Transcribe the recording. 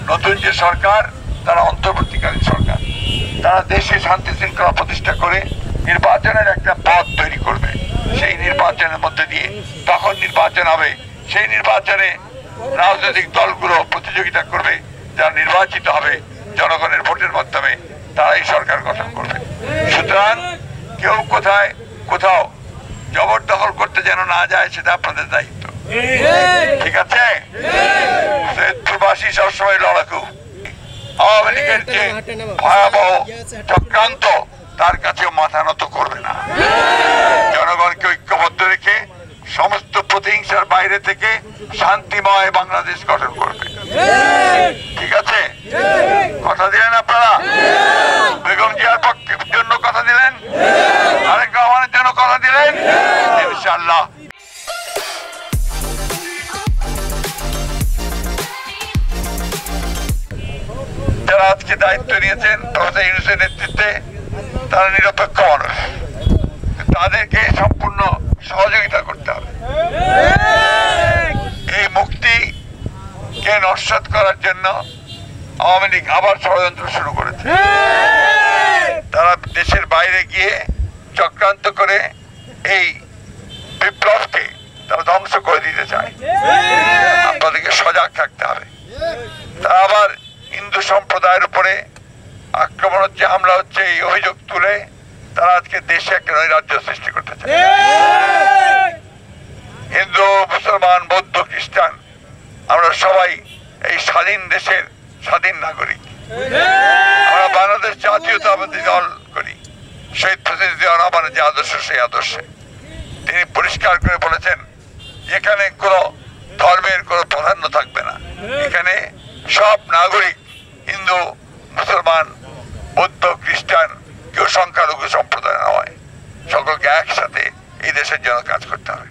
নতুন যে সরকার তারা অন্তর্বর্তীকালীন সরকার, তারা দেশে শান্তি শৃঙ্খলা প্রতিষ্ঠা করে নির্বাচনের একটা পথ তৈরি করবে। সেই নির্বাচনের মধ্যে দিয়ে তখন নির্বাচন হবে, সেই নির্বাচনে রাজনৈতিক দলগুলো প্রতিযোগিতা করবে, যারা নির্বাচিত হবে জনগণের ভোটের মাধ্যমে তারা এই সরকার গঠন করবে। সুতরাং কেউ কোথাও জবরদখল করতে যেন না যায়, সেটা আপনাদের দায়িত্ব, ঠিক আছে? প্রবাসী সবসময় লড়াকু। আওয়ামী লীগের যে ভয়াবহ চক্রান্ত তার কাছেও মাথা নত করবে না। জনগণকে ঐক্যবদ্ধ রেখে সমস্ত প্রতিহিংসার বাইরে থেকে শান্তিময় বাংলাদেশ গঠন করবে, ঠিক আছে? কথা দিলেন আপনারা? বেগম জিয়ার পক্ষের জন্য কথা দিলেন, আরেক রহমানের জন্য কথা দিলেন, ইনশাআল্লাহ। যারা আজকে দায়িত্ব নিয়েছেন প্রফেসর ইউনূসের নেতৃত্বে, তারা নিরপেক্ষ মানুষ, তাদেরকে সম্পূর্ণ সহযোগিতা করতে হবে। এই মুক্তিকে নস্যাৎ করার জন্য আওয়ামী লীগ আবার ষড়যন্ত্র শুরু করেছে। তারা দেশের বাইরে গিয়ে চক্রান্ত করে এই বিপ্লবকে তারা ধ্বংস করে দিতে চায়। আপনাদেরকে সজাগ থাকতে হবে। তারা আবার হিন্দু সম্প্রদায়ের উপরে আক্রমণ হচ্ছে, হামলা হচ্ছে, এই অভিযোগ তুলে তারা আজকে দেশে একটা নৈরাজ্য সৃষ্টি করতে চায়। হিন্দু, মুসলমান, বৌদ্ধ, খ্রিস্টান আমরা সবাই এই স্বাধীন দেশের স্বাধীন নাগরিক। আমরা বাংলাদেশ জাতীয়তাবাদী দল করি। শহীদ প্রেসিডেন্ট জিয়াউর রহমানের যে আদর্শ, সেই আদর্শে তিনি পরিষ্কার করে বলেছেন এখানে কোনো ধর্মের কোনো প্রাধান্য থাকবে না, এখানে সব নাগরিক, হিন্দু, মুসলমান, বৌদ্ধ, খ্রিস্টান, কেউ সংখ্যালঘু সম্প্রদায় নয়, সকলকে একসাথে এই দেশের জন্য কাজ করতে হবে।